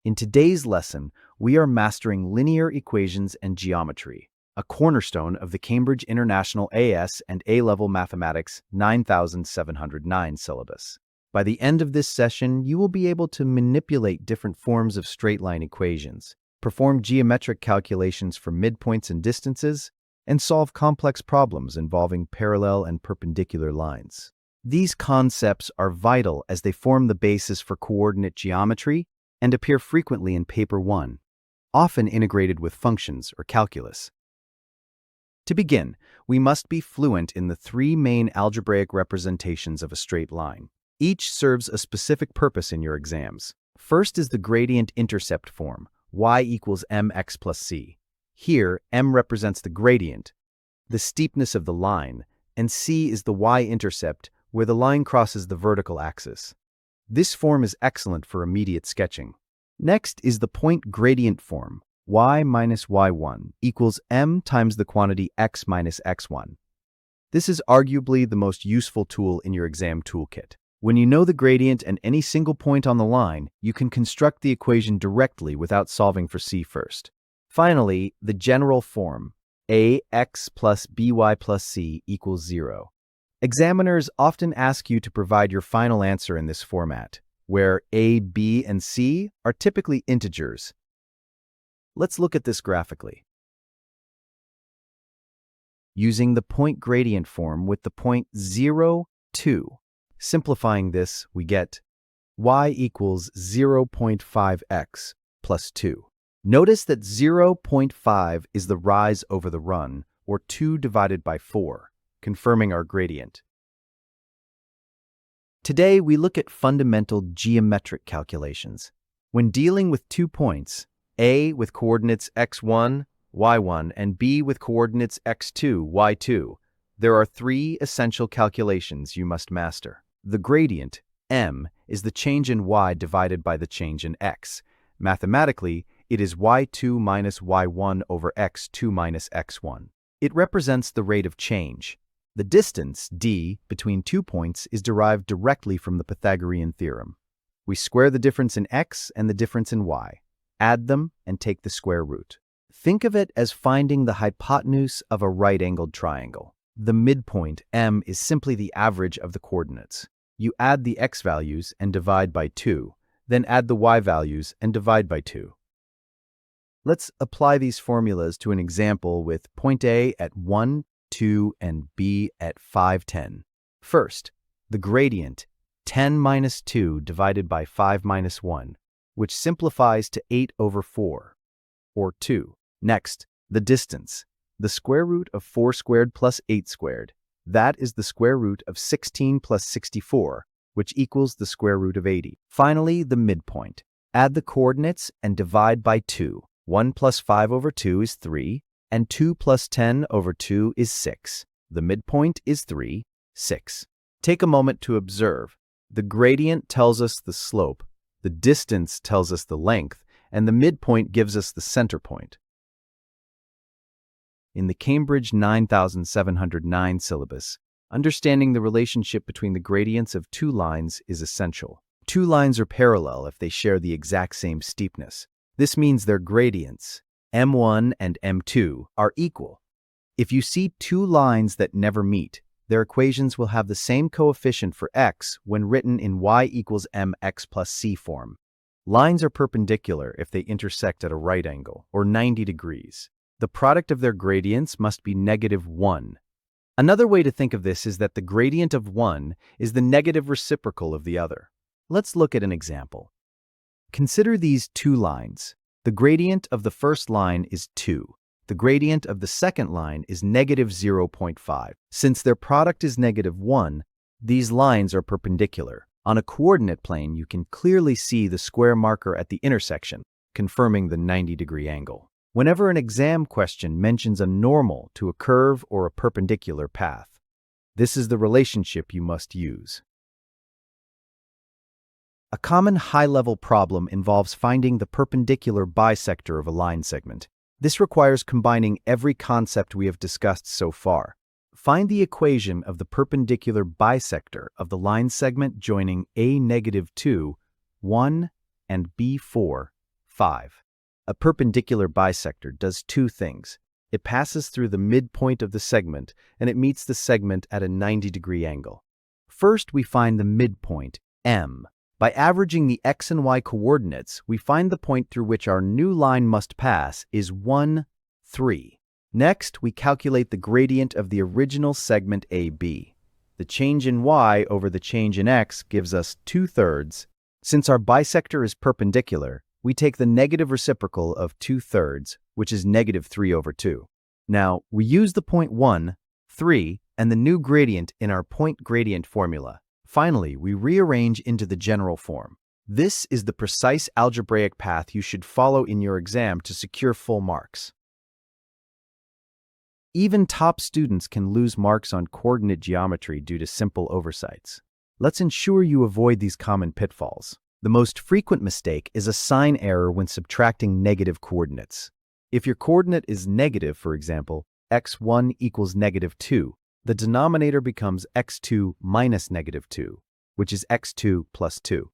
In today's lesson, we are mastering linear equations and geometry, a cornerstone of the Cambridge International AS and A-Level Mathematics 9709 syllabus. By the end of this session, you will be able to manipulate different forms of straight-line equations, perform geometric calculations for midpoints and distances, and solve complex problems involving parallel and perpendicular lines. These concepts are vital as they form the basis for coordinate geometry and appear frequently in Paper 1, often integrated with functions or calculus. To begin, we must be fluent in the three main algebraic representations of a straight line. Each serves a specific purpose in your exams. First is the gradient-intercept form, y equals mx plus c. Here, m represents the gradient, the steepness of the line, and c is the y-intercept, where the line crosses the vertical axis. This form is excellent for immediate sketching. Next is the point gradient form, y minus y1 equals m times the quantity x minus x1. This is arguably the most useful tool in your exam toolkit. When you know the gradient and any single point on the line, you can construct the equation directly without solving for c first. Finally, the general form, ax plus by plus c equals 0. Examiners often ask you to provide your final answer in this format, where a, b, and c are typically integers. Let's look at this graphically. Using the point gradient form with the point 0, 2. Simplifying this, we get y equals 0.5x plus 2. Notice that 0.5 is the rise over the run, or 2 divided by 4, confirming our gradient. Today, we look at fundamental geometric calculations. When dealing with 2 points, A with coordinates x1, y1, and B with coordinates x2, y2, there are 3 essential calculations you must master. The gradient, m, is the change in y divided by the change in x. Mathematically, it is y2 minus y1 over x2 minus x1. It represents the rate of change. The distance, d, between 2 points is derived directly from the Pythagorean theorem. We square the difference in x and the difference in y, add them, and take the square root. Think of it as finding the hypotenuse of a right-angled triangle. The midpoint, m, is simply the average of the coordinates. You add the x values and divide by 2, then add the y values and divide by 2. Let's apply these formulas to an example with point A at 1, 2, and B at 5, 10. First, the gradient, 10 minus 2 divided by 5 minus 1, which simplifies to 8 over 4, or 2. Next, the distance, the square root of 4 squared plus 8 squared. That is the square root of 16 plus 64, which equals the square root of 80. Finally, the midpoint. Add the coordinates and divide by 2. 1 plus 5 over 2 is 3, and 2 plus 10 over 2 is 6. The midpoint is 3, 6. Take a moment to observe. The gradient tells us the slope, the distance tells us the length, and the midpoint gives us the center point. In the Cambridge 9709 syllabus, understanding the relationship between the gradients of 2 lines is essential. 2 lines are parallel if they share the exact same steepness. This means their gradients, m1 and m2, are equal. If you see 2 lines that never meet, their equations will have the same coefficient for x when written in y equals mx plus c form. Lines are perpendicular if they intersect at a right angle, or 90 degrees. The product of their gradients must be -1. Another way to think of this is that the gradient of one is the negative reciprocal of the other. Let's look at an example. Consider these 2 lines. The gradient of the first line is 2. The gradient of the second line is -0.5. Since their product is -1, these lines are perpendicular. On a coordinate plane, you can clearly see the square marker at the intersection, confirming the 90-degree angle. Whenever an exam question mentions a normal to a curve or a perpendicular path, this is the relationship you must use. A common high-level problem involves finding the perpendicular bisector of a line segment. This requires combining every concept we have discussed so far. Find the equation of the perpendicular bisector of the line segment joining a-2, 1, and b4 5. A perpendicular bisector does two things. It passes through the midpoint of the segment, and it meets the segment at a 90-degree angle. First, we find the midpoint, M. By averaging the x and y coordinates, we find the point through which our new line must pass is 1, 3. Next, we calculate the gradient of the original segment AB. The change in y over the change in x gives us 2/3. Since our bisector is perpendicular, we take the negative reciprocal of 2/3, which is -3/2. Now, we use the point 1, 3, and the new gradient in our point gradient formula. Finally, we rearrange into the general form. This is the precise algebraic path you should follow in your exam to secure full marks. Even top students can lose marks on coordinate geometry due to simple oversights. Let's ensure you avoid these common pitfalls. The most frequent mistake is a sign error when subtracting negative coordinates. If your coordinate is negative, for example, x1 equals -2, the denominator becomes x2 minus -2, which is x2 plus 2.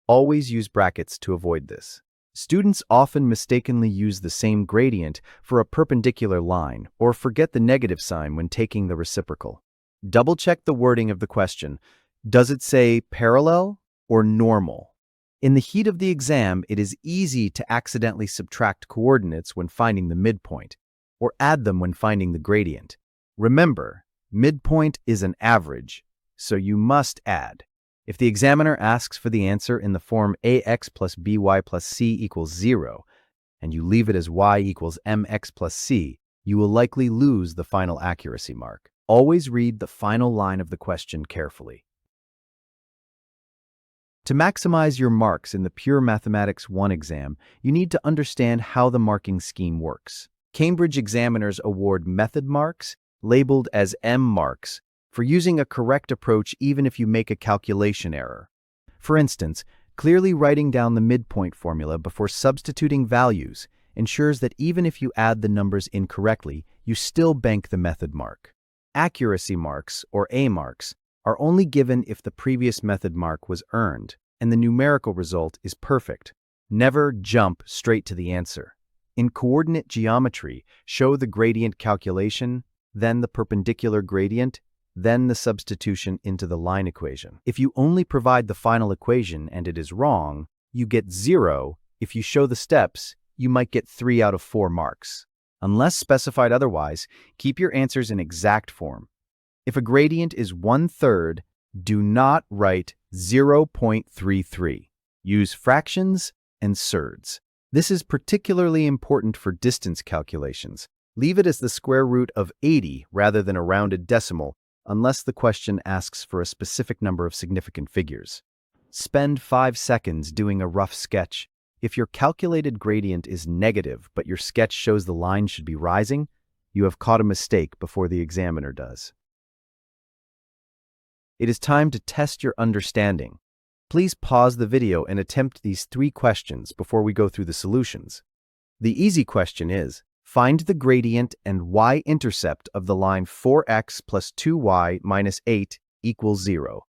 Always use brackets to avoid this. Students often mistakenly use the same gradient for a perpendicular line or forget the negative sign when taking the reciprocal. Double-check the wording of the question. Does it say parallel or normal? In the heat of the exam, it is easy to accidentally subtract coordinates when finding the midpoint, or add them when finding the gradient. Remember, midpoint is an average, so you must add. If the examiner asks for the answer in the form ax plus by plus c equals 0, and you leave it as y equals mx plus c, you will likely lose the final accuracy mark. Always read the final line of the question carefully. To maximize your marks in the Pure Mathematics 1 exam, you need to understand how the marking scheme works. Cambridge examiners award method marks, labeled as M marks, for using a correct approach even if you make a calculation error. For instance, clearly writing down the midpoint formula before substituting values ensures that even if you add the numbers incorrectly, you still bank the method mark. Accuracy marks, or A marks, are only given if the previous method mark was earned and the numerical result is perfect. Never jump straight to the answer. In coordinate geometry, show the gradient calculation, then the perpendicular gradient, then the substitution into the line equation. If you only provide the final equation and it is wrong, you get 0. If you show the steps, you might get 3 out of 4 marks. Unless specified otherwise, keep your answers in exact form. If a gradient is 1/3, do not write 0.33. Use fractions and surds. This is particularly important for distance calculations. Leave it as the square root of 80 rather than a rounded decimal, unless the question asks for a specific number of significant figures. Spend 5 seconds doing a rough sketch. If your calculated gradient is negative but your sketch shows the line should be rising, you have caught a mistake before the examiner does. It is time to test your understanding. Please pause the video and attempt these 3 questions before we go through the solutions. The easy question is, find the gradient and y-intercept of the line 4x plus 2y minus 8 equals 0.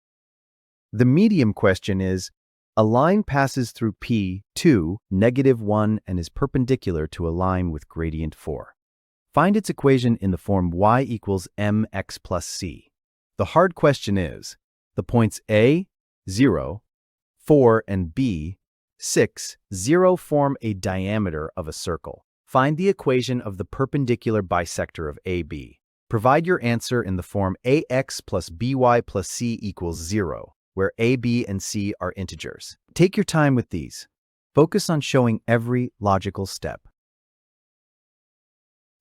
The medium question is, a line passes through P2, -1, and is perpendicular to a line with gradient 4. Find its equation in the form y equals mx plus c. The hard question is, the points A, 0, 4, and B, 6, 0 form a diameter of a circle. Find the equation of the perpendicular bisector of AB. Provide your answer in the form ax plus by plus c equals 0, where a, b, and c are integers. Take your time with these. Focus on showing every logical step.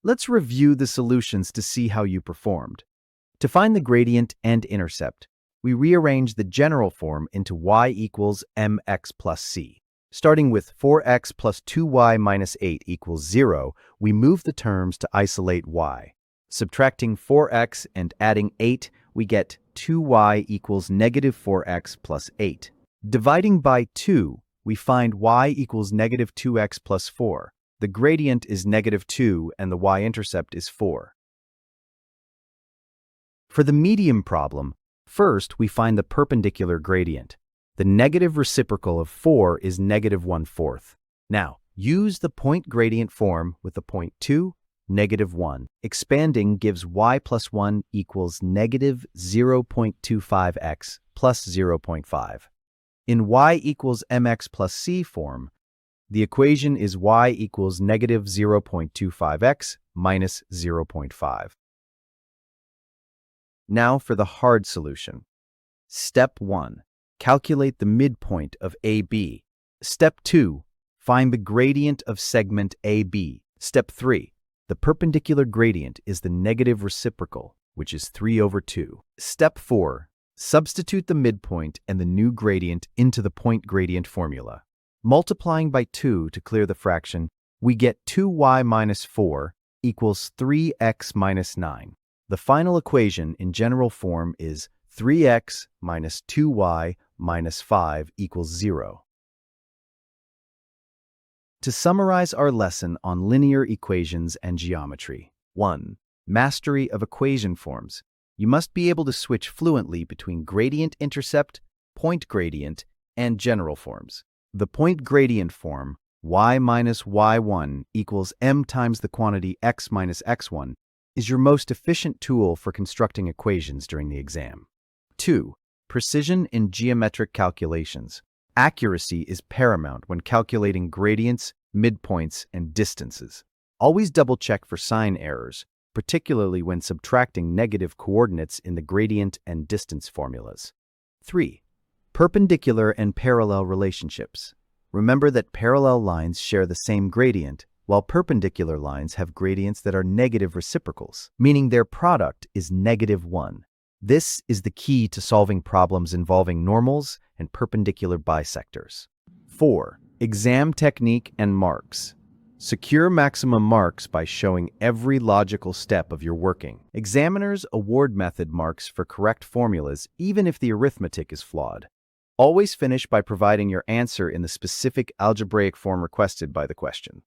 Let's review the solutions to see how you performed. To find the gradient and intercept, we rearrange the general form into y equals mx plus c. Starting with 4x plus 2y minus 8 equals 0, we move the terms to isolate y. Subtracting 4x and adding 8, we get 2y equals -4x plus 8. Dividing by 2, we find y equals -2x plus 4. The gradient is -2 and the y-intercept is 4. For the medium problem, first we find the perpendicular gradient. The negative reciprocal of 4 is -1/4. Now, Use the point gradient form with the point 2, -1. Expanding gives y plus 1 equals negative 0.25x plus 0.5. In y equals mx plus c form, the equation is y equals negative 0.25x minus 0.5. Now for the hard solution. Step 1. Calculate the midpoint of AB. Step 2. Find the gradient of segment AB. Step 3. The perpendicular gradient is the negative reciprocal, which is 3/2. Step 4. Substitute the midpoint and the new gradient into the point gradient formula. Multiplying by 2 to clear the fraction, we get 2y minus 4 equals 3x minus 9. The final equation in general form is 3x minus 2y minus 5 equals 0. To summarize our lesson on linear equations and geometry. 1. Mastery of equation forms. You must be able to switch fluently between gradient-intercept, point gradient, and general forms. The point gradient form, y minus y1 equals m times the quantity x minus x1, is your most efficient tool for constructing equations during the exam. 2. Precision in geometric calculations. Accuracy is paramount when calculating gradients, midpoints, and distances. Always double-check for sign errors, particularly when subtracting negative coordinates in the gradient and distance formulas. 3. Perpendicular and parallel relationships. Remember that parallel lines share the same gradient, while perpendicular lines have gradients that are negative reciprocals, meaning their product is -1. This is the key to solving problems involving normals and perpendicular bisectors. 4. Exam technique and marks. Secure maximum marks by showing every logical step of your working. Examiners award method marks for correct formulas even if the arithmetic is flawed. Always finish by providing your answer in the specific algebraic form requested by the question.